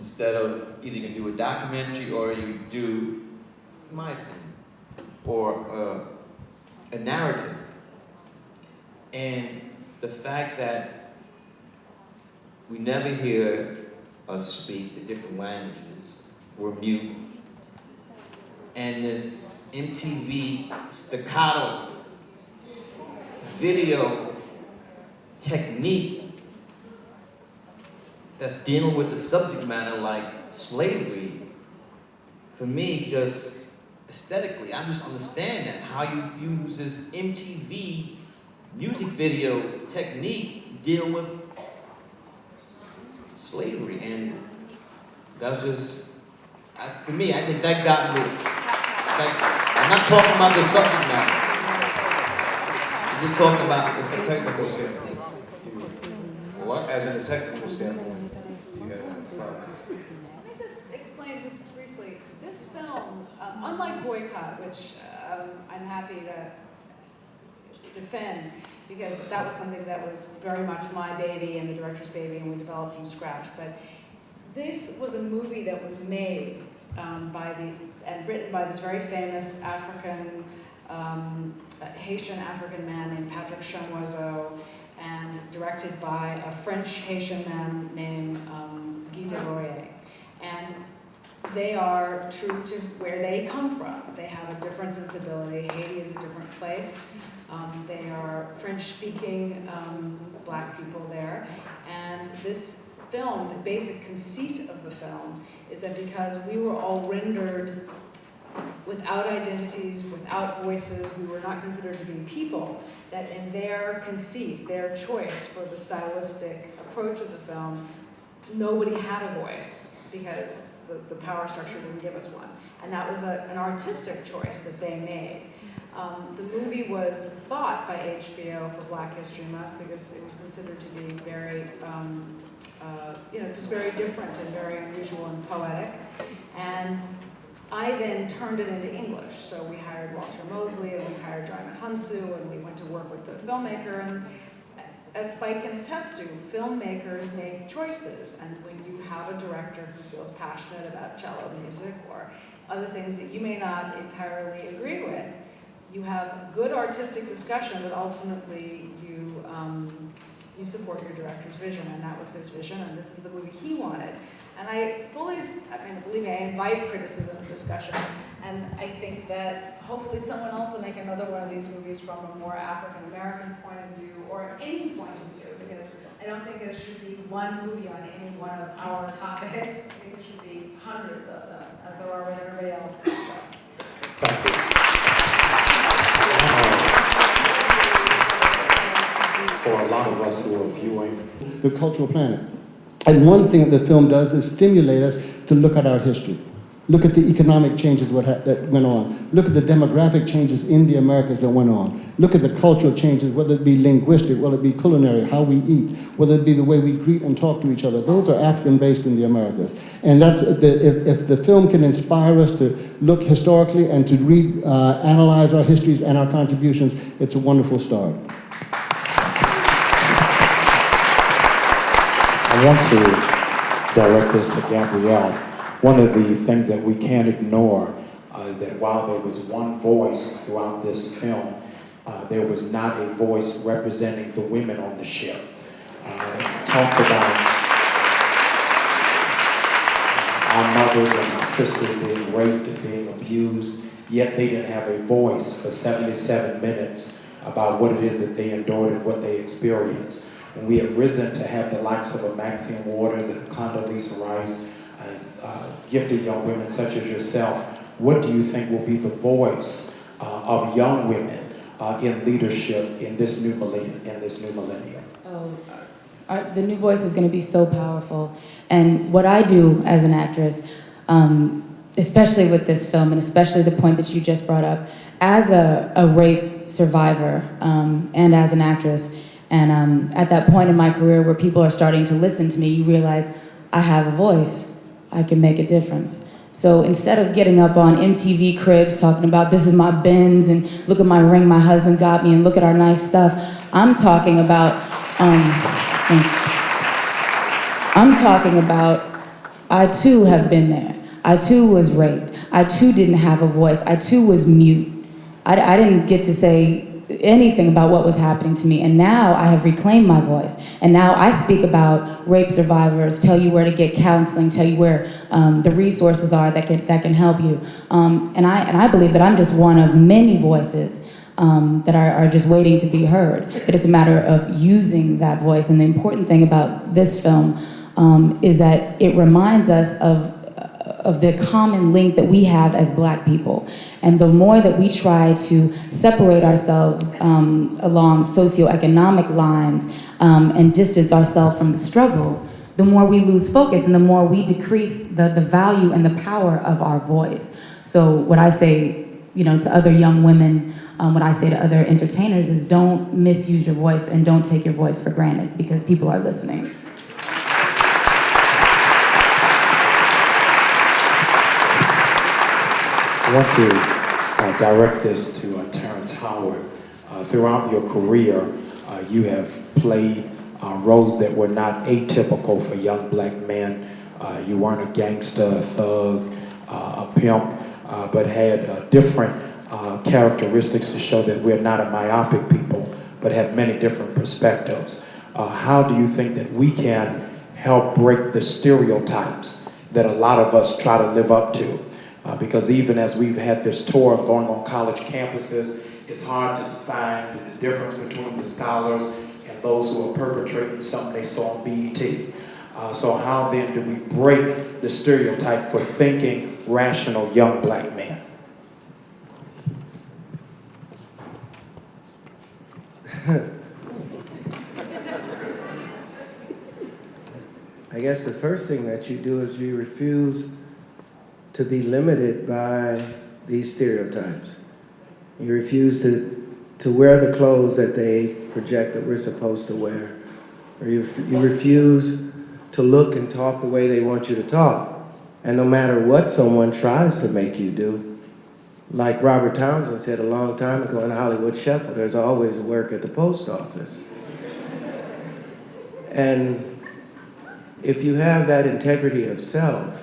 instead of either you can do a documentary or you do, in my opinion, or a narrative. And the fact that we never hear us speak the different languages, we're mute, and this MTV staccato video technique that's dealing with the subject matter like slavery, for me, just aesthetically, I just understand that, how you use this MTV music video technique dealing with slavery, and that's just, for me, I think that got me. I'm not talking about the subject matter. I'm just talking about It's a technical standpoint. what? As in a technical standpoint, you had a problem. Let me just explain just briefly. This film, unlike Boycott, which I'm happy to defend, because that was something that was very much my baby and the director's baby, and we developed from scratch. But this was a movie that was made and written by this very famous African, Haitian African man named Patrick Chamoiseau, and directed by a French Haitian man named Guy Debrouillet. And they are true to where they come from. They have a different sensibility. Haiti is a different place. They are French-speaking black people there. And this film, the basic conceit of the film, is that because we were all rendered without identities, without voices, we were not considered to be people, that in their conceit, their choice for the stylistic approach of the film, nobody had a voice because the power structure didn't give us one. And that was an artistic choice that they made. The movie was bought by HBO for Black History Month because it was considered to be very, just very different and very unusual and poetic. And I then turned it into English. So we hired Walter Mosley and we hired Jaimin Hunsu and we went to work with the filmmaker. And as Spike can attest to, filmmakers make choices. And when you have a director who feels passionate about cello music or other things that you may not entirely agree with, you have good artistic discussion, but ultimately you support your director's vision, and that was his vision, and this is the movie he wanted. And believe me, I invite criticism and discussion, and I think that hopefully someone else will make another one of these movies from a more African-American point of view, or any point of view, because I don't think there should be one movie on any one of our topics. I think there should be hundreds of them, as there are with everybody else's. So. Thank you. For a lot of us who are viewing the cultural planet. And one thing that the film does is stimulate us to look at our history. Look at the economic changes that went on. Look at the demographic changes in the Americas that went on. Look at the cultural changes, whether it be linguistic, whether it be culinary, how we eat, whether it be the way we greet and talk to each other. Those are African-based in the Americas. And that's if the film can inspire us to look historically and to analyze our histories and our contributions, it's a wonderful start. I want to direct this to Gabrielle. One of the things that we can't ignore is that while there was one voice throughout this film, there was not a voice representing the women on the ship. Talked about our mothers and our sisters being raped and being abused, yet they didn't have a voice for 77 minutes about what it is that they endured and what they experienced. And we have risen to have the likes of a Maxine Waters and Condoleezza Rice and gifted young women such as yourself. What do you think will be the voice of young women in leadership in this new millennium? The new voice is going to be so powerful. And what I do as an actress, especially with this film, and especially the point that you just brought up, as a rape survivor and as an actress, and at that point in my career where people are starting to listen to me, you realize I have a voice. I can make a difference. So instead of getting up on MTV Cribs talking about this is my Benz and look at my ring my husband got me and look at our nice stuff, I'm talking about I too have been there. I too was raped. I too didn't have a voice. I too was mute. I didn't get to say anything about what was happening to me. And now I have reclaimed my voice. And now I speak about rape survivors, tell you where to get counseling, tell you where the resources are that can help you. And I believe that I'm just one of many voices that are just waiting to be heard. But it's a matter of using that voice. And the important thing about this film is that it reminds us of the common link that we have as Black people. And the more that we try to separate ourselves along socioeconomic lines and distance ourselves from the struggle, the more we lose focus and the more we decrease the value and the power of our voice. So what I say, to other young women, what I say to other entertainers is don't misuse your voice and don't take your voice for granted because people are listening. I want to direct this to Terrence Howard. Throughout your career, you have played roles that were not atypical for young Black men. You weren't a gangster, a thug, a pimp, but had different characteristics to show that we're not a myopic people, but have many different perspectives. How do you think that we can help break the stereotypes that a lot of us try to live up to? Because even as we've had this tour going on college campuses, it's hard to define the difference between the scholars and those who are perpetrating something they saw on BET. So how then do we break the stereotype for thinking rational young Black men? I guess the first thing that you do is you refuse to be limited by these stereotypes. You refuse to wear the clothes that they project that we're supposed to wear. Or you refuse to look and talk the way they want you to talk. And no matter what someone tries to make you do, like Robert Townsend said a long time ago in Hollywood Shuffle, there's always work at the post office. And if you have that integrity of self,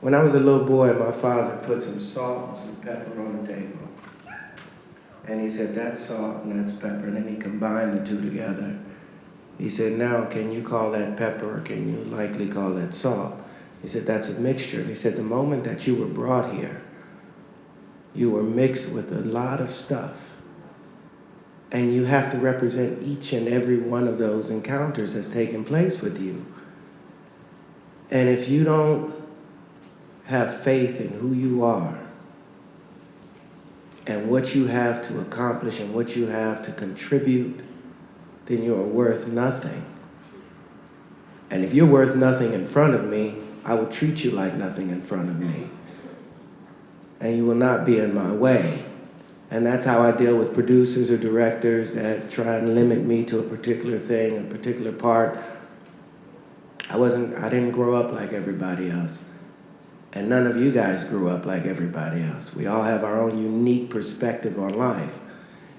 when I was a little boy, my father put some salt and some pepper on the table. And he said, that's salt and that's pepper. And then he combined the two together. He said, now can you call that pepper or can you likely call that salt? He said, that's a mixture. And he said, the moment that you were brought here, you were mixed with a lot of stuff. And you have to represent each and every one of those encounters that's taken place with you. And if you don't have faith in who you are and what you have to accomplish and what you have to contribute, then you are worth nothing. And if you're worth nothing in front of me, I will treat you like nothing in front of me. And you will not be in my way. And that's how I deal with producers or directors that try and limit me to a particular thing, a particular part. I didn't grow up like everybody else. And none of you guys grew up like everybody else. We all have our own unique perspective on life.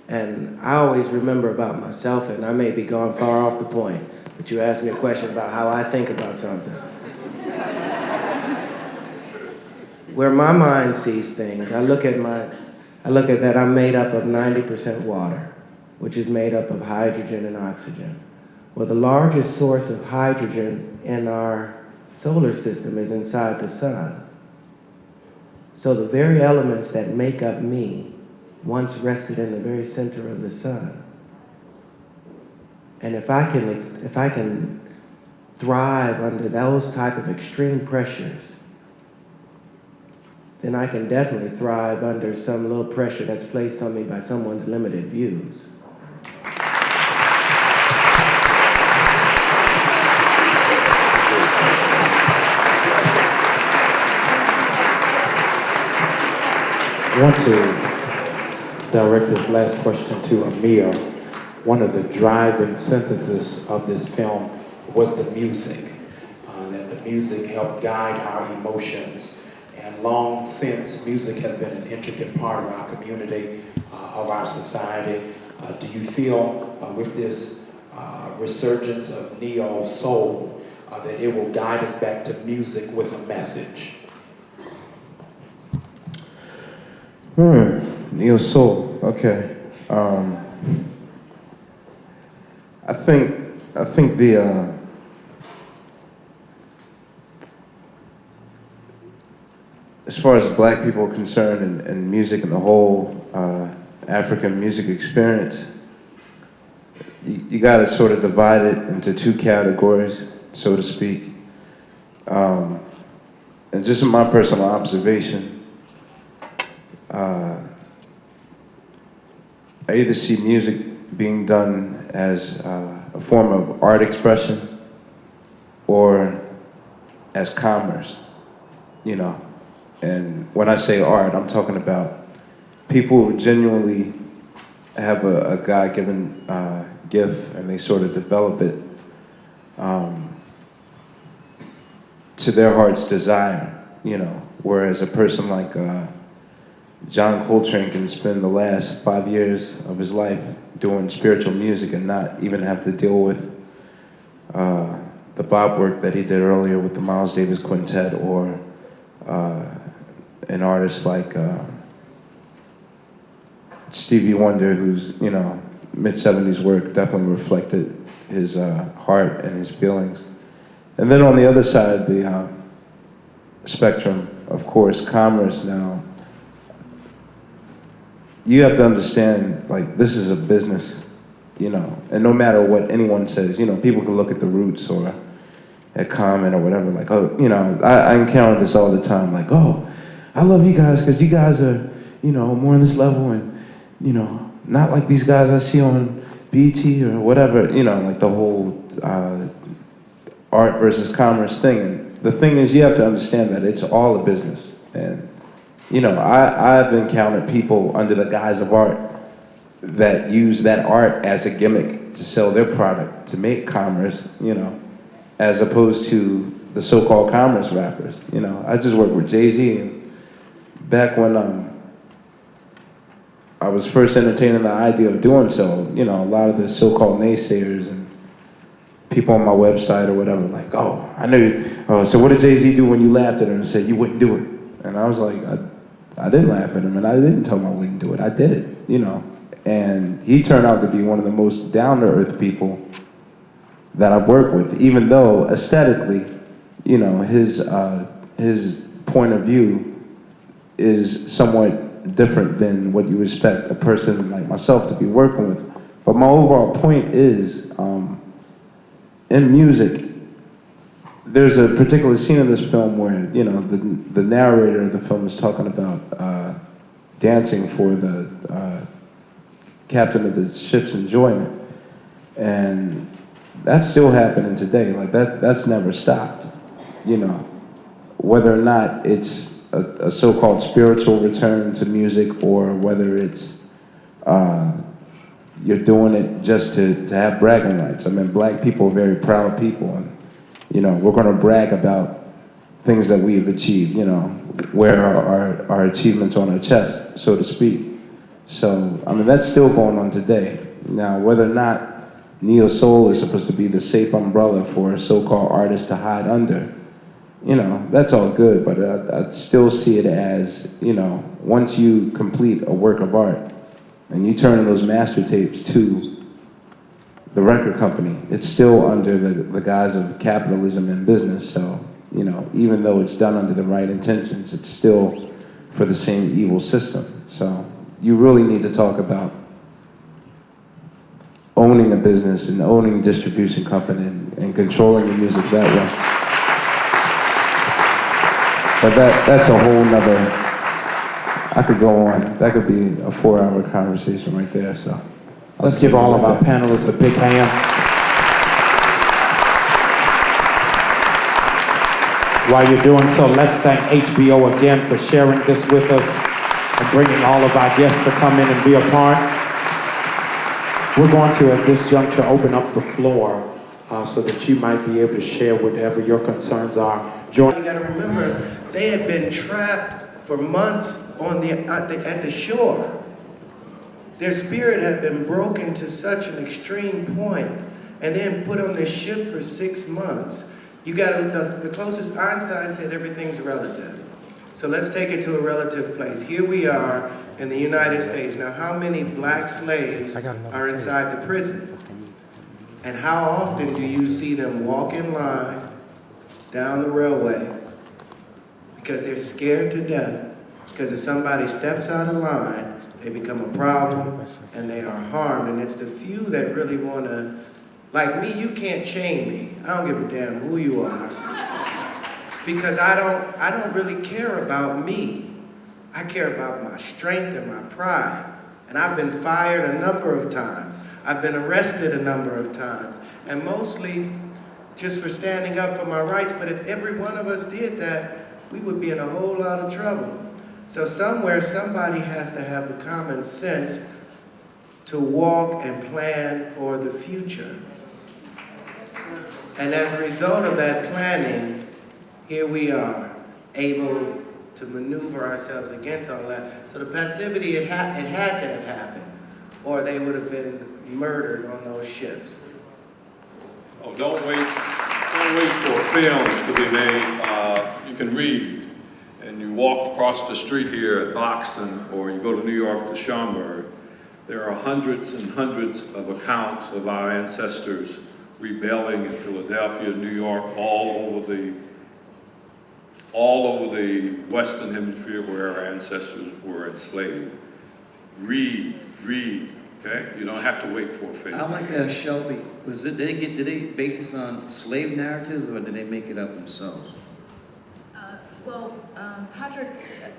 And I always remember about myself, and I may be going far off the point, but you asked me a question about how I think about something. Where my mind sees things, I look at that I'm made up of 90% water, which is made up of hydrogen and oxygen. Well, the largest source of hydrogen in our solar system is inside the sun. So the very elements that make up me once rested in the very center of the sun. And if I can thrive under those type of extreme pressures, then I can definitely thrive under some little pressure that's placed on me by someone's limited views. I want to direct this last question to Amir. One of the driving synthesis of this film was the music. That the music helped guide our emotions. And long since, music has been an intricate part of our community, of our society. Do you feel with this resurgence of neo soul that it will guide us back to music with a message. Neo soul. Okay. I think the as far as black people are concerned and music and the whole African music experience, you got to sort of divide it into two categories, so to speak. And just in my personal observation, I either see music being done as a form of art expression or as commerce, you know. And when I say art, I'm talking about people who genuinely have a God-given gift and they sort of develop it to their heart's desire, you know. Whereas a person like John Coltrane can spend the last 5 years of his life doing spiritual music and not even have to deal with the bop work that he did earlier with the Miles Davis Quintet, or an artist like Stevie Wonder, whose, you know, mid-70s work definitely reflected his heart and his feelings. And then on the other side of the spectrum, of course, commerce now. You have to understand, like, this is a business, you know, and no matter what anyone says, you know, people can look at the Roots or at Common or whatever, like, oh, you know, I encounter this all the time, like, oh, I love you guys because you guys are, you know, more on this level and, you know, not like these guys I see on BT or whatever, you know, like the whole art versus commerce thing. And the thing is, you have to understand that it's all a business. And, you know, I've encountered people under the guise of art that use that art as a gimmick to sell their product, to make commerce, you know, as opposed to the so-called commerce rappers. You know, I just worked with Jay-Z, and back when I was first entertaining the idea of doing so, you know, a lot of the so-called naysayers and people on my website or whatever, like, oh, I knew, oh, so what did Jay-Z do when you laughed at him and said you wouldn't do it? And I was like, I didn't laugh at him, and I didn't tell him I wouldn't do it. I did it, you know. And he turned out to be one of the most down-to-earth people that I've worked with, even though aesthetically, you know, his point of view is somewhat different than what you expect a person like myself to be working with. But my overall point is, in music, there's a particular scene in this film where, you know, the narrator of the film is talking about dancing for the captain of the ship's enjoyment. And that's still happening today. Like, that's never stopped, you know. Whether or not it's a so-called spiritual return to music, or whether it's you're doing it just to have bragging rights. I mean, black people are very proud people, and, you know, we're gonna brag about things that we've achieved, you know, wear our achievements on our chest, so to speak. So, I mean, that's still going on today. Now, whether or not neo-soul is supposed to be the safe umbrella for a so-called artist to hide under, you know, that's all good, but I still see it as, you know, once you complete a work of art and you turn in those master tapes to the record company, it's still under the guise of capitalism and business. So, you know, even though it's done under the right intentions, it's still for the same evil system. So you really need to talk about owning a business and owning a distribution company and controlling your music that way. But that's a whole nother, I could go on. That could be a 4-hour conversation right there, so. Let's give all of our panelists a big hand. While you're doing so, let's thank HBO again for sharing this with us and bringing all of our guests to come in and be a part. We're going to, at this juncture, open up the floor so that you might be able to share whatever your concerns are. You gotta remember, they had been trapped for months on at the shore. Their spirit had been broken to such an extreme point, and then put on this ship for 6 months. You got the closest, Einstein said everything's relative. So let's take it to a relative place. Here we are in the United States. Now, how many black slaves are inside the prison? And how often do you see them walk in line down the railway because they're scared to death? Because if somebody steps out of line, they become a problem and they are harmed. And it's the few that really want to, like me, you can't chain me. I don't give a damn who you are. Because I don't really care about me. I care about my strength and my pride. And I've been fired a number of times. I've been arrested a number of times. And mostly just for standing up for my rights. But if every one of us did that, we would be in a whole lot of trouble. So somewhere, somebody has to have the common sense to walk and plan for the future. And as a result of that planning, here we are, able to maneuver ourselves against all that. So the passivity, it had to have happened, or they would have been murdered on those ships. Oh, don't wait for films to be made. You can read, and you walk across the street here at Boxton, or you go to New York to Schaumburg. There are hundreds and hundreds of accounts of our ancestors rebelling in Philadelphia, New York, all over the Western Hemisphere where our ancestors were enslaved. Read, okay? You don't have to wait for a film. I like that, Shelby. Did they base this on slave narratives, or did they make it up themselves? Patrick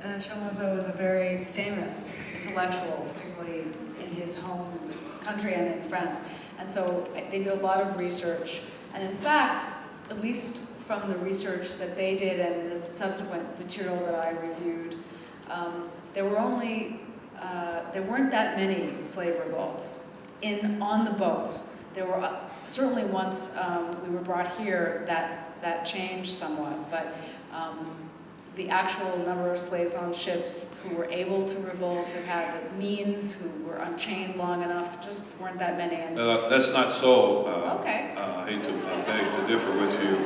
Chamoiseau is a very famous intellectual, particularly in his home country and in France. And so they did a lot of research. And in fact, at least from the research that they did and the subsequent material that I reviewed, there weren't that many slave revolts on the boats. There were certainly once we were brought here that changed somewhat, but the actual number of slaves on ships who were able to revolt, who had the means, who were unchained long enough, just weren't that many. And That's not so. Okay. I hate to differ with you.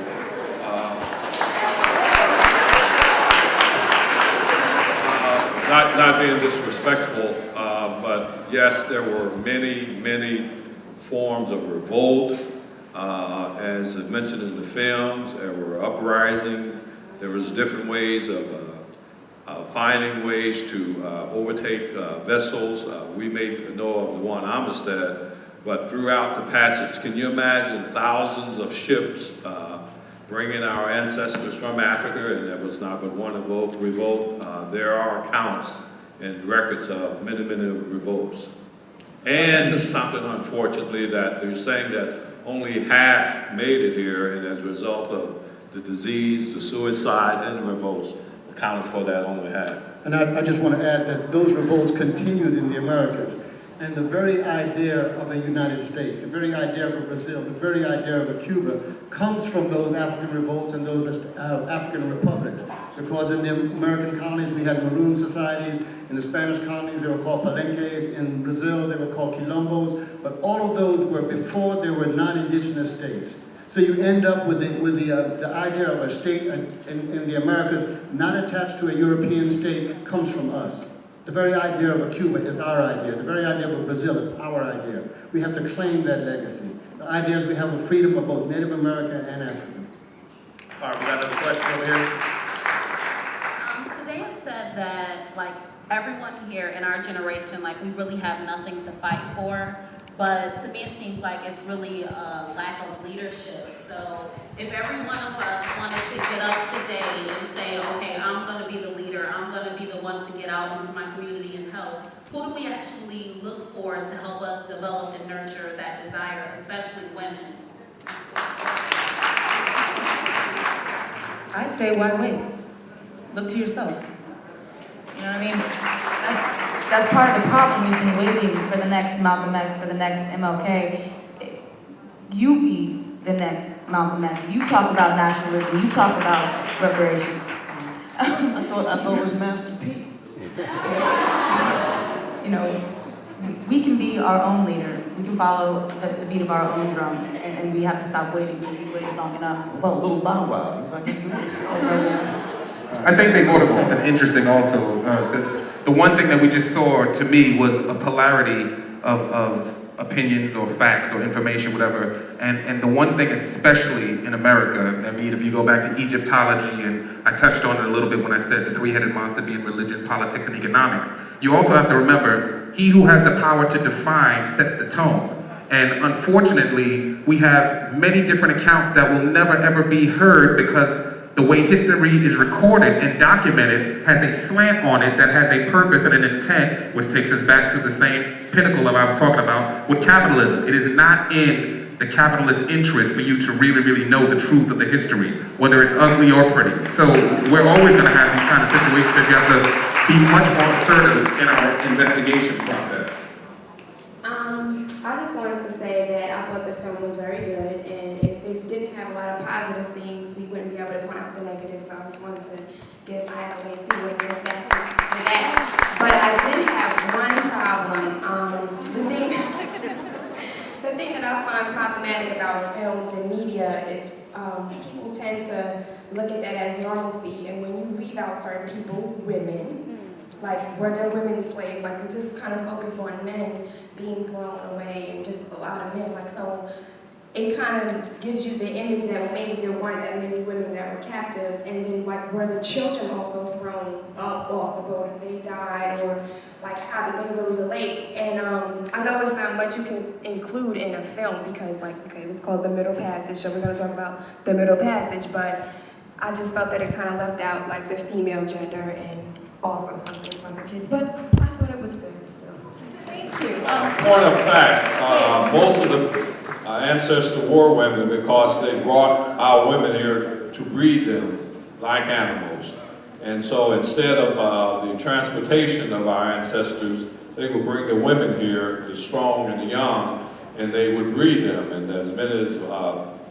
Not being disrespectful, but yes, there were many forms of revolt. As mentioned in the films, there were uprisings. There was different ways of finding ways to overtake vessels. We may know of the one Amistad, but throughout the passage, can you imagine thousands of ships bringing our ancestors from Africa, and there was not but one revolt. There are accounts and records of many revolts. And just something, unfortunately, that they're saying that only half made it here, and as a result of the disease, the suicide, and the revolts accounted for that only half. And I just want to add that those revolts continued in the Americas. And the very idea of a United States, the very idea of a Brazil, the very idea of a Cuba comes from those African revolts and those African republics. Because in the American colonies, we had maroon societies. In the Spanish colonies, they were called palenques. In Brazil, they were called quilombos. But all of those were before there were non-indigenous states. So you end up with the idea of a state in the Americas not attached to a European state comes from us. The very idea of a Cuba is our idea. The very idea of a Brazil is our idea. We have to claim that legacy. The idea is we have a freedom of both Native American and African. All right, we got another question over here. Today it said that, like, everyone here in our generation, like, we really have nothing to fight for. But to me, it seems like it's really a lack of leadership. So if every one of us wanted to get up today and say, okay, I'm going to be the leader, I'm going to be the one to get out into my community and help, who do we actually look for to help us develop and nurture that desire, especially women? I say, why wait? Look to yourself. You know what I mean? That's part of the problem. You've been waiting for the next Malcolm X, for the next MLK. You be the next Malcolm X. You talk about nationalism. You talk about reparations. I thought it was Master P. You know, we can be our own leaders. We can follow the beat of our own drum, and we have to stop waiting. We've waited long enough. What about Little Bow Wow? He's like, "Hey, do this." I think they brought up something interesting also. The one thing that we just saw to me was a polarity of opinions or facts or information, whatever. And the one thing, especially in America, I mean, if you go back to Egyptology, and I touched on it a little bit when I said the three-headed monster being religion, politics, and economics, you also have to remember, he who has the power to define sets the tone. And unfortunately, we have many different accounts that will never ever be heard because the way history is recorded and documented has a slant on it that has a purpose and an intent, which takes us back to the same pinnacle that I was talking about with capitalism. It is not in the capitalist interest for you to really, really know the truth of the history, whether it's ugly or pretty. So we're always going to have these kind of situations that you have to be much more assertive in our investigation process. I just wanted to say that I thought the film was very good, and if it didn't have a lot of positive things, we wouldn't be able to point out the negatives, so I just wanted to give accolades to what you're saying for that. But I did have one problem. The thing that I find problematic about films and media is people tend to look at that as normalcy, and when you leave out certain people, women, like, were there women slaves? Like, we just kind of focus on men being thrown away and just a lot of men. Like, so it kind of gives you the image that maybe there weren't that many women that were captives. And then, like, were the children also thrown up off the boat if they died? Or, like, how did they really relate? And I know it's not much you can include in a film because, like, okay, it's called The Middle Passage, so we're going to talk about The Middle Passage. But I just felt that it kind of left out, like, the female gender and also something for the kids, but I thought it was good still. Thank you. Point of fact, most of the ancestor were women because they brought our women here to breed them like animals. And so instead of the transportation of our ancestors, they would bring the women here, the strong and the young, and they would breed them. And as many as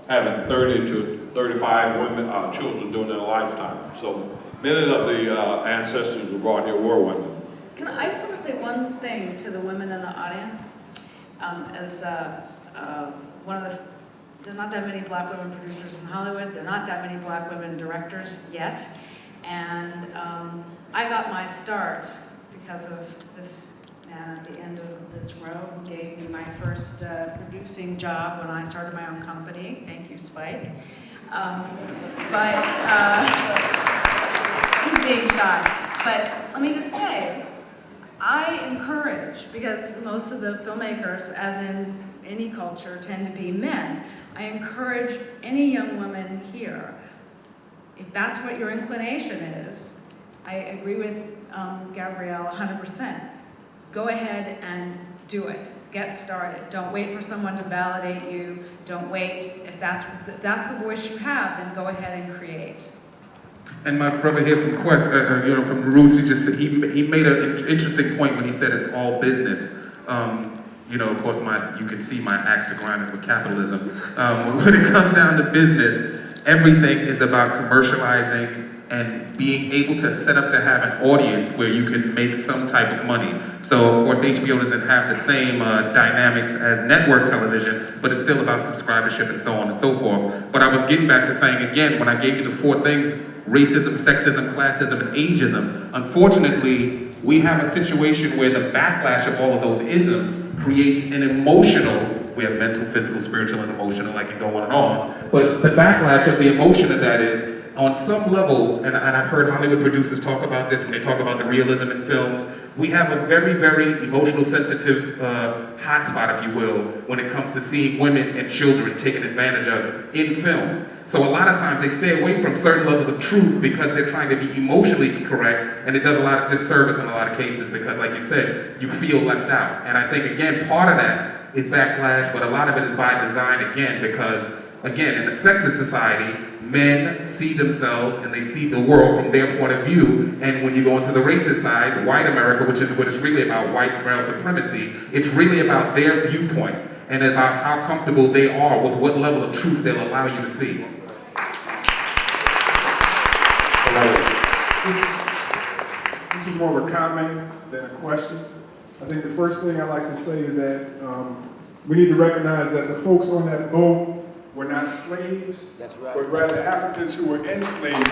having 30 to 35 women, children during their lifetime. So many of the ancestors who brought here were women. I just want to say one thing to the women in the audience. One of the, there are not that many black women producers in Hollywood. There are not that many black women directors yet. And I got my start because of this man at the end of this row who gave me my first producing job when I started my own company. Thank you, Spike. He's being shy. But let me just say, I encourage, because most of the filmmakers, as in any culture, tend to be men, I encourage any young woman here, if that's what your inclination is, I agree with Gabrielle 100%. Go ahead and do it. Get started. Don't wait for someone to validate you. Don't wait. If that's the voice you have, then go ahead and create. And my brother here from Quest, from the Roots, he just said, he made an interesting point when he said it's all business. Of course, you can see my axe to grind with capitalism. When it comes down to business, everything is about commercializing and being able to set up to have an audience where you can make some type of money. So, of course, HBO doesn't have the same dynamics as network television, but it's still about subscribership and so on and so forth. But I was getting back to saying again, when I gave you the 4 things, racism, sexism, classism, and ageism, unfortunately, we have a situation where the backlash of all of those isms creates an emotional, we have mental, physical, spiritual, and emotional, I can go on and on, but the backlash of the emotion of that is, on some levels, and I've heard Hollywood producers talk about this when they talk about the realism in films, we have a very, very emotional, sensitive hotspot, if you will, when it comes to seeing women and children taken advantage of in film. So a lot of times they stay away from certain levels of truth because they're trying to be emotionally correct, and it does a lot of disservice in a lot of cases because, like you said, you feel left out. And I think, again, part of that is backlash, but a lot of it is by design, again, because, again, in a sexist society, men see themselves and they see the world from their point of view, and when you go into the racist side, white America, which is what it's really about, white male supremacy, it's really about their viewpoint and about how comfortable they are with what level of truth they'll allow you to see. This is more of a comment than a question. I think the first thing I'd like to say is that we need to recognize that the folks on that boat were not slaves, but rather Africans who were enslaved. And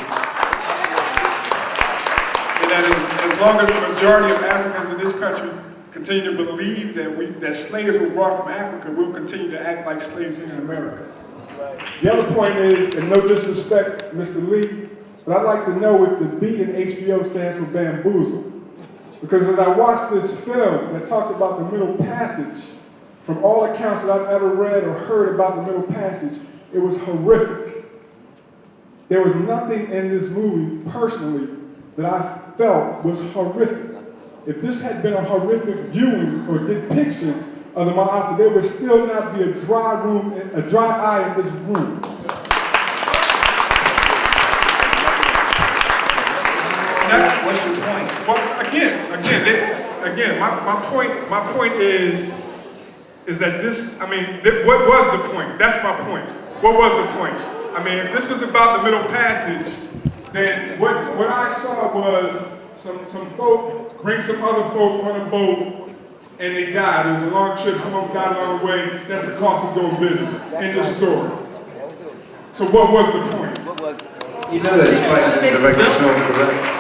that as long as the majority of Africans in this country continue to believe that slaves were brought from Africa, we'll continue to act like slaves here in America. The other point is, and no disrespect, Mr. Lee, but I'd like to know if the B in HBO stands for bamboozle. Because as I watched this film that talked about the Middle Passage, from all accounts that I've ever read or heard about the Middle Passage, it was horrific. There was nothing in this movie, personally, that I felt was horrific. If this had been a horrific viewing or depiction of the Ma'afa, there would still not be a dry eye in this room. What's your point? Well, again, my point is that this, what was the point? That's my point. What was the point? I mean, if this was about the Middle Passage, then what I saw was some folk bring some other folk on a boat and they died. It was a long trip, some of them died along the way. That's the cost of doing business in the story. So what was the point? You know that's fighting the director's film for that.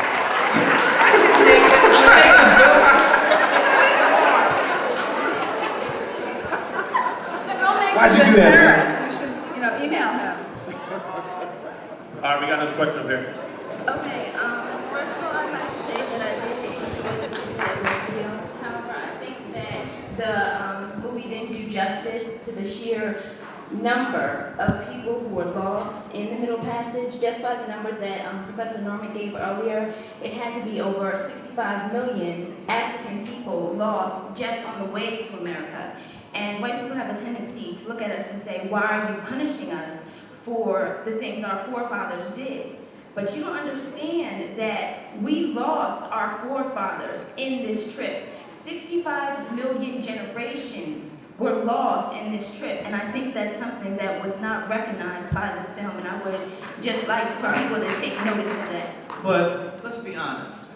Why'd you do that? You should, email him. All right, we got another question over here. Okay, first of all, I'd like to say that I did enjoy the video. However, I think that the movie didn't do justice to the sheer number of people who were lost in the Middle Passage. Just by the numbers that Professor Norman gave earlier, it had to be over 65 million African people lost just on the way to America. And white people have a tendency to look at us and say, why are you punishing us for the things our forefathers did? But you don't understand that we lost our forefathers in this trip. 65 million generations were lost in this trip, and I think that's something that was not recognized by this film, and I would just like for people to take notice of that. But let's be honest.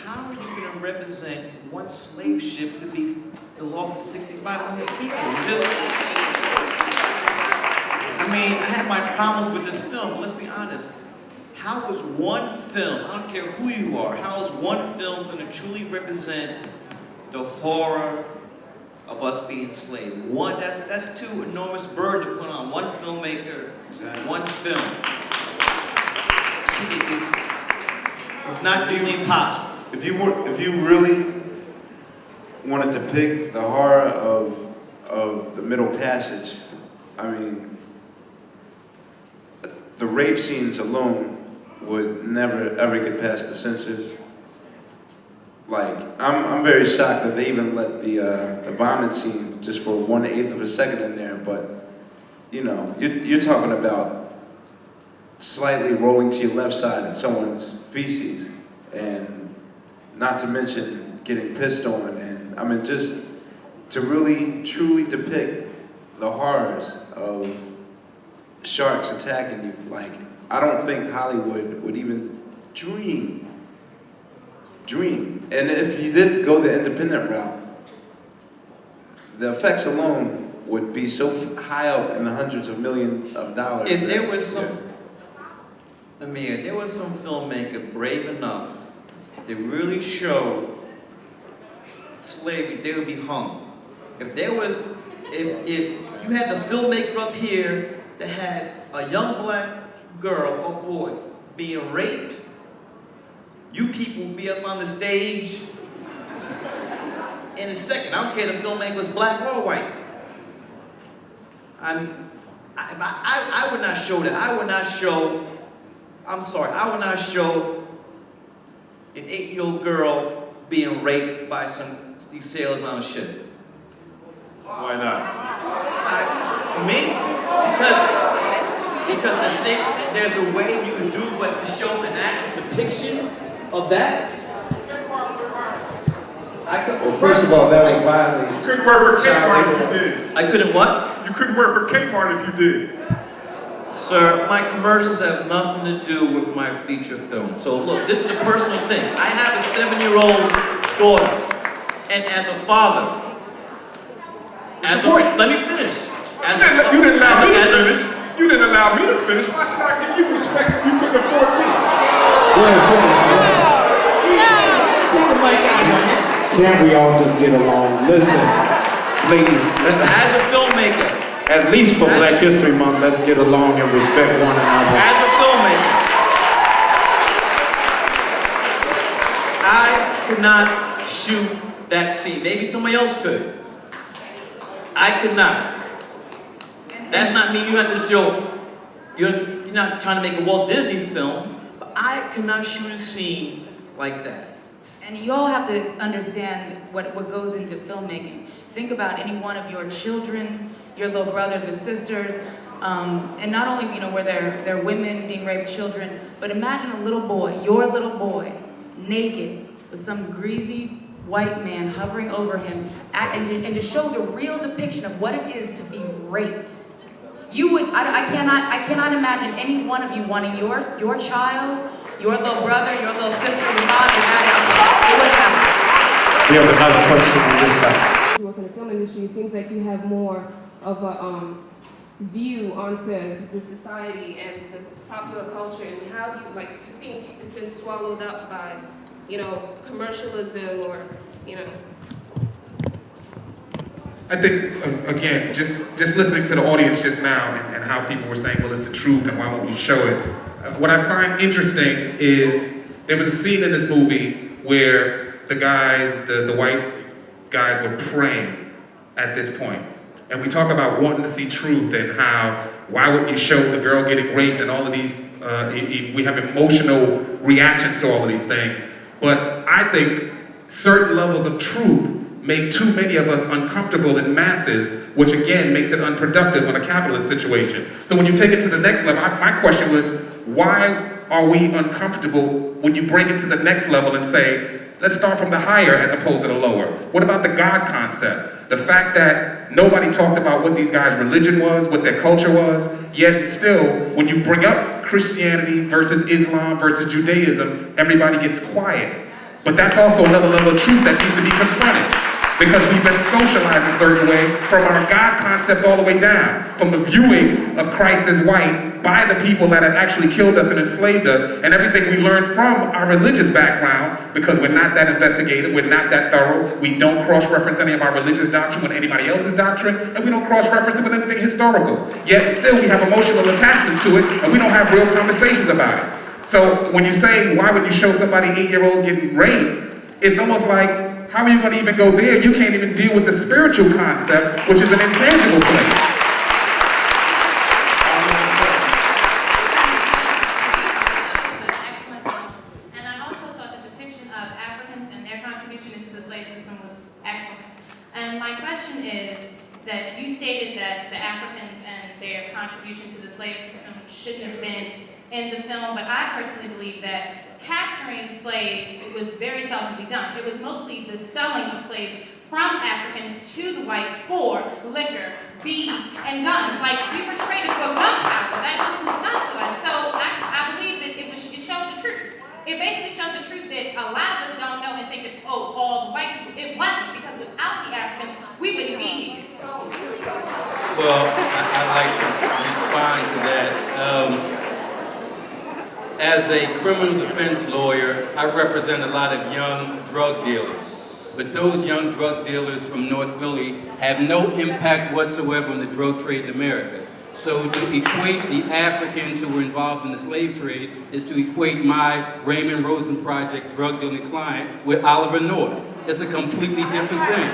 How are you going to represent one slave ship to be the loss of 65 million people? I had my problems with this film, but let's be honest. How is one film, I don't care who you are, how is one film going to truly represent the horror of us being enslaved? That's too enormous burden to put on one filmmaker, one film. It's not humanly possible. If you really wanted to pick the horror of the Middle Passage, the rape scenes alone would never ever get past the censors. I'm very shocked that they even let the vomit scene just for 1/8 of a second in there. But you're talking about slightly rolling to your left side in someone's feces, and not to mention getting pissed on, and just to really truly depict the horrors of sharks attacking you. I don't think Hollywood would even dream. And if you did go the independent route, the effects alone would be so high up in the hundreds of millions of dollars. If there was some filmmaker brave enough to really show slavery, they would be hung. If you had the filmmaker up here that had a young black girl or boy being raped, you people would be up on the stage in a second. I don't care if the filmmaker was black or white. I would not show that. I would not show an 8-year-old girl being raped by these sailors on a ship. Why not? For me? Because I think there's a way you can do to show an actual depiction of that. First of all, that would violate. You couldn't work for Kmart if you did. I couldn't what? You couldn't work for Kmart if you did. Sir, my commercials have nothing to do with my feature film. So look, this is a personal thing. I have a 7-year-old daughter. and as a father. Let me finish. You didn't allow me to finish. You didn't allow me to finish. Why should I give you respect if you couldn't afford me? Go ahead, finish. Take the mic out of here. Can't we all just get along? Listen, ladies, As a filmmaker, at least for Black History Month, let's get along and respect one another. as a filmmaker, I could not shoot that scene. Maybe somebody else could. I could not. That's not me. You have to show. You're not trying to make a Walt Disney film, but I could not shoot a scene like that. And you all have to understand what goes into filmmaking. Think about any one of your children, your little brothers or sisters, and not only, where they're women being raped, children, but imagine a little boy, your little boy, naked, with some greasy white man hovering over him, and to show the real depiction of what it is to be raped. I cannot imagine any one of you wanting your child, your little brother, your little sister, your mom, your dad. It wouldn't happen. We have another question on this side. You work in the film industry, it seems like you have more of a view onto the society and the popular culture, and how do you think it's been swallowed up by, commercialism or, I think, again, just listening to the audience just now and how people were saying, well, it's the truth and why won't you show it? What I find interesting is there was a scene in this movie where the guys, the white guys were praying at this point. And we talk about wanting to see truth and how, why wouldn't you show the girl getting raped and all of these, we have emotional reactions to all of these things. But I think certain levels of truth make too many of us uncomfortable in masses, which again makes it unproductive on a capitalist situation. So when you take it to the next level, my question was, why are we uncomfortable when you bring it to the next level and say, let's start from the higher as opposed to the lower? What about the God concept? The fact that nobody talked about what these guys' religion was, what their culture was, yet still, when you bring up Christianity versus Islam versus Judaism, everybody gets quiet. But that's also another level of truth that needs to be confronted. Because we've been socialized a certain way from our God concept all the way down, from the viewing of Christ as white by the people that have actually killed us and enslaved us, and everything we learned from our religious background, because we're not that investigative, we're not that thorough, we don't cross-reference any of our religious doctrine with anybody else's doctrine, and we don't cross-reference it with anything historical. Yet still we have emotional attachments to it, and we don't have real conversations about it. So when you say, why would you show somebody 8-year-old getting raped, it's almost like, how are you going to even go there? You can't even deal with the spiritual concept, which is an intangible place. Excellent film. And I also thought the depiction of Africans and their contribution into the slave system was excellent. And my question is that you stated that the Africans and their contribution to the slave system shouldn't have been in the film, but I personally believe that capturing slaves was very seldomly done. It was mostly the selling of slaves from Africans to the whites for liquor, beads, and guns. Like, we were traded for gunpowder. That was not to us. So I believe that it showed the truth. It basically showed the truth that a lot of us don't know and think it's, all the white people. It wasn't, because without the Africans, we wouldn't be here. Well, I'd like to respond to that. As a criminal defense lawyer, I represent a lot of young drug dealers. But those young drug dealers from North Philly have no impact whatsoever on the drug trade in America. So to equate the Africans who were involved in the slave trade is to equate my Raymond Rosen Project drug dealing client with Oliver North. It's a completely different thing.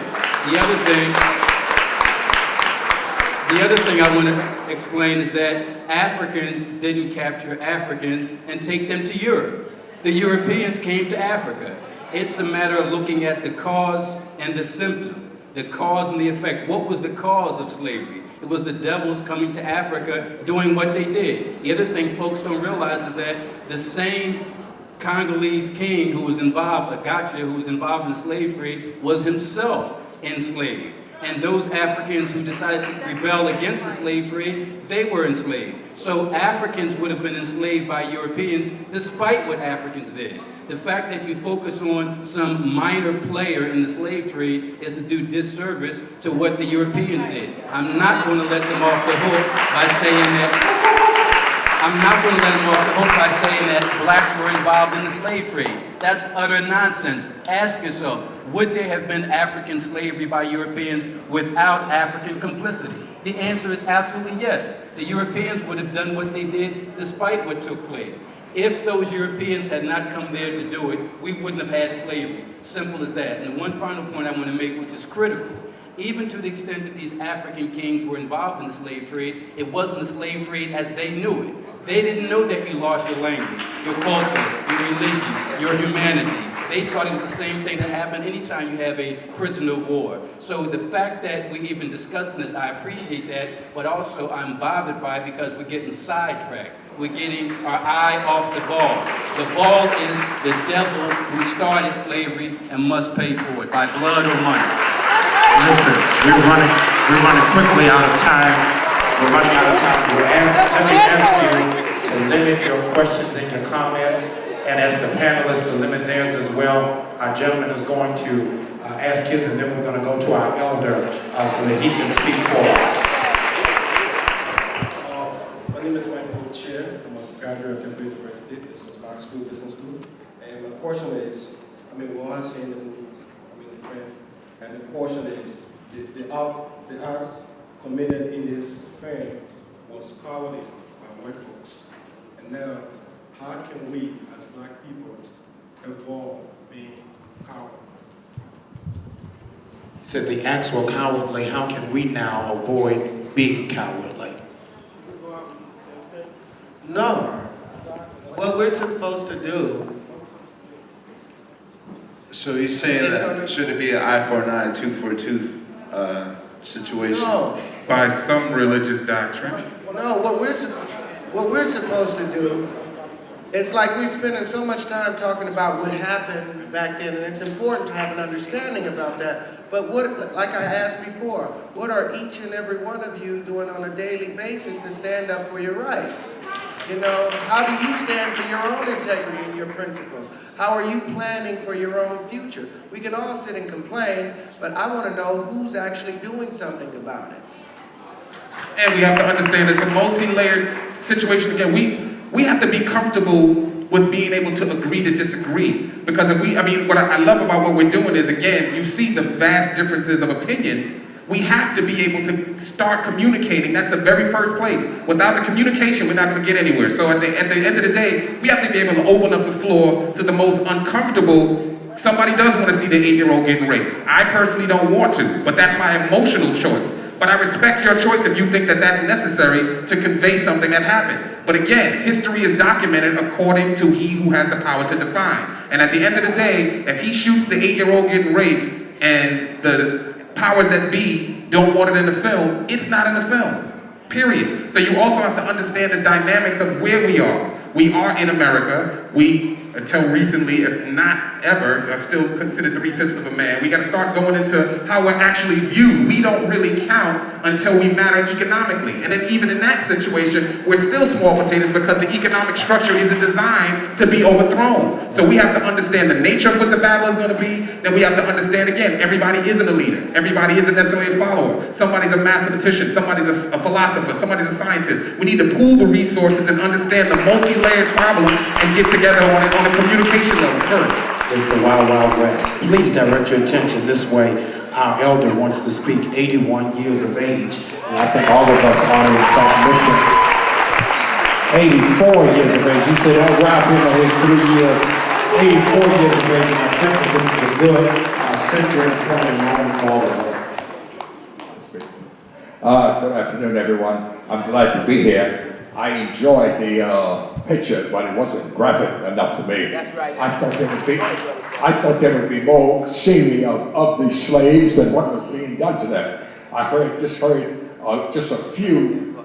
The other thing I want to explain is that Africans didn't capture Africans and take them to Europe. The Europeans came to Africa. It's a matter of looking at the cause and the symptom, the cause and the effect. What was the cause of slavery? It was the devils coming to Africa doing what they did. The other thing folks don't realize is that the same Congolese king who was involved, Agacha, who was involved in the slave trade, was himself enslaved. And those Africans who decided to rebel against the slave trade, they were enslaved. So Africans would have been enslaved by Europeans despite what Africans did. The fact that you focus on some minor player in the slave trade is to do disservice to what the Europeans did. I'm not going to let them off the hook by saying that blacks were involved in the slave trade. That's utter nonsense. Ask yourself, would there have been African slavery by Europeans without African complicity? The answer is absolutely yes. The Europeans would have done what they did despite what took place. If those Europeans had not come there to do it, we wouldn't have had slavery. Simple as that. And the one final point I want to make, which is critical, even to the extent that these African kings were involved in the slave trade, it wasn't the slave trade as they knew it. They didn't know that you lost your language, your culture, your religion, your humanity. They thought it was the same thing that happened anytime you have a prisoner of war. So the fact that we even discussing this, I appreciate that, but also I'm bothered by it because we're getting sidetracked. We're getting our eye off the ball. The ball is the devil who started slavery and must pay for it by blood or money. Listen, we're running quickly out of time. We're running out of time. Let me ask you to limit your questions and your comments, and as the panelists to limit theirs as well. Our gentleman is going to ask his, and then we're going to go to our elder so that he can speak for us. My name is Michael Chair. I'm a graduate of Temple University. This is Fox School, Business School. And my question is, we're all seeing the news, the friend, and the question is, the acts committed in this film was cowardly by white folks. And now, how can we, as black people, avoid being cowardly? He said the acts were cowardly. How can we now avoid being cowardly? No. What we're supposed to do. So he's saying that should it be an eye for an eye, tooth for a tooth situation? No. By some religious doctrine. No, what we're supposed to do, it's like we're spending so much time talking about what happened back then, and it's important to have an understanding about that. But what, like I asked before, what are each and every one of you doing on a daily basis to stand up for your rights? You know, how do you stand for your own integrity and your principles? How are you planning for your own future? We can all sit and complain, but I want to know who's actually doing something about it. And we have to understand it's a multi-layered situation. Again, we have to be comfortable with being able to agree to disagree. Because what I love about what we're doing is, again, you see the vast differences of opinions. We have to be able to start communicating. That's the very first place. Without the communication, we're not going to get anywhere. So at the end of the day, we have to be able to open up the floor to the most uncomfortable. Somebody does want to see the 8-year-old getting raped. I personally don't want to, but that's my emotional choice. But I respect your choice if you think that that's necessary to convey something that happened. But again, history is documented according to he who has the power to define. And at the end of the day, if he shoots the 8-year-old getting raped and the powers that be don't want it in the film, it's not in the film, period. So you also have to understand the dynamics of where we are. We are in America. We, until recently, if not ever, are still considered 3/5 of a man. We got to start going into how we're actually viewed. We don't really count until we matter economically. And then even in that situation, we're still small potatoes because the economic structure isn't designed to be overthrown. So we have to understand the nature of what the battle is going to be. Then we have to understand, again, everybody isn't a leader. Everybody isn't necessarily a follower. Somebody's a mathematician. Somebody's a philosopher. Somebody's a scientist. We need to pool the resources and understand the multi-layered problem and get together on a communication level first. It's the Wild Wild West. Please direct your attention this way. Our elder wants to speak, 81 years of age. And I think all of us ought to, in fact, listen. 84 years of age. You said, oh, wow, people, here's 3 years. 84 years of age, and I think that this is a good centering point moment for all of us. Good afternoon, everyone. I'm glad to be here. I enjoyed the picture, but it wasn't graphic enough for me. That's right. I thought there would be more scenery of the slaves and what was being done to them. I just heard a few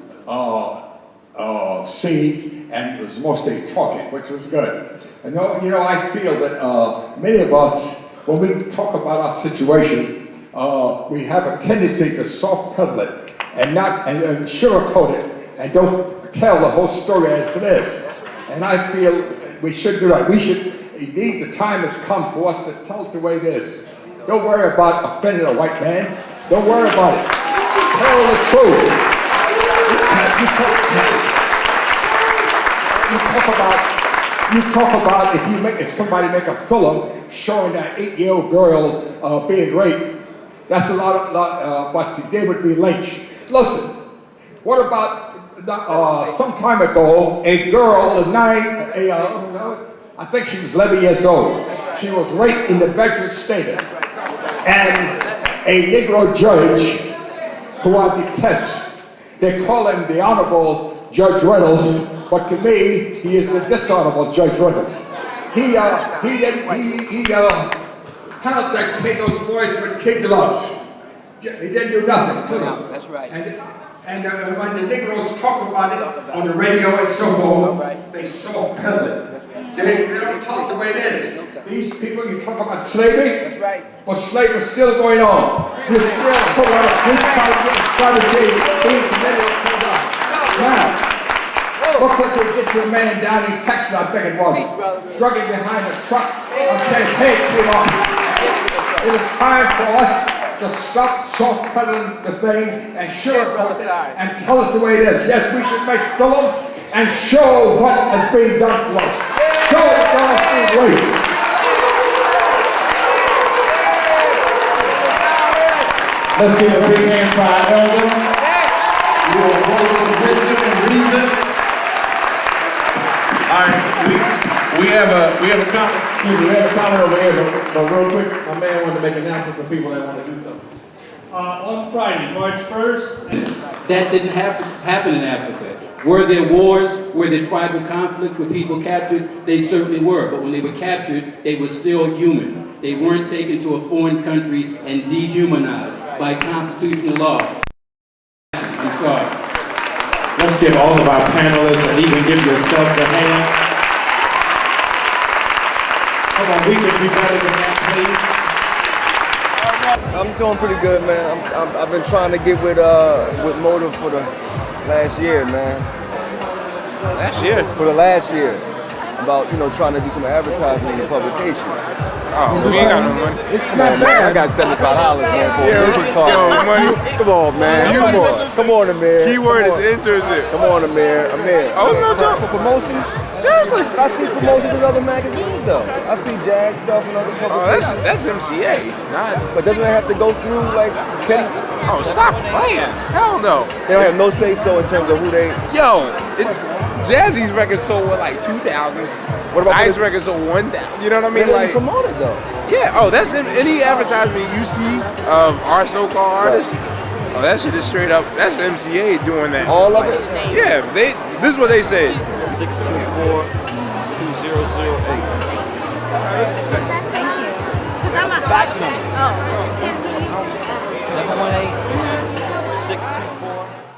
scenes, and it was mostly talking, which was good. And I feel that many of us, when we talk about our situation, we have a tendency to soft pedal it and not and sugarcoat it and don't tell the whole story as it is. And I feel we should do that. Indeed, the time has come for us to tell it the way it is. Don't worry about offending a white man. Don't worry about it. Tell the truth. You talk about if somebody make a film showing that 8-year-old girl being raped, that's a lot but they would be lynched. Listen, what about some time ago, a girl, I think she was 11 years old. She was raped in the bedroom state. And a Negro judge, who I detest, they call him the Honorable Judge Reynolds, but to me, he is the dishonorable Judge Reynolds. He held those boys with kid gloves. He didn't do nothing to them. That's right. And when the Negroes talk about it on the radio and so forth, they soft pedal it. They don't talk the way it is. These people, you talk about slavery, but slavery is still going on. You're still talking about this type of strategy being committed. Now, look what they did to a man down in Texas, I think it was, drug him behind a truck until his head came off. It is time for us to stop soft pedaling the thing and sugarcoat it and tell it the way it is. Yes, we should make films and show what is being done to us. Show the girls being raped. Let's give a big hand for our elder. You are a voice of wisdom and reason. All right, we have a comment over here, but real quick, my man wanted to make an announcement for people that want to do something. On Friday, March 1st. That didn't happen in Africa. Were there wars? Were there tribal conflicts? Were people captured? They certainly were. But when they were captured, they were still human. They weren't taken to a foreign country and dehumanized by constitutional law. I'm sorry. Let's give all of our panelists and even give yourselves a hand. Come on, we can do better than that, please. I'm doing pretty good, man. I've been trying to get with Motive for the last year, man. Last year? For the last year. About, trying to do some advertising in the publication. Oh, we ain't got no money. It's not bad. I got $75, man, for a business card. Money. Come on, man. Come on, Amir. Keyword is internship. Come on, Amir. Oh, it's no joke. For promotions? Seriously? I see promotions in other magazines, though. I see Jag stuff in other publications. Oh, that's MCA. But doesn't it have to go through, like, Oh, stop playing. Hell no. They don't have no say-so in terms of who they... Jazzy's record sold with like 2,000. What about Ice record sold 1,000. You know what I mean? They Like promote it though. Yeah. Oh, that's any advertisement you see of our so-called artists. Oh, that shit is straight up. That's MCA doing that. All of it. Yeah. This is what they say. 624-2008. Thank you. Because I'm a fax number. Oh. 718-624.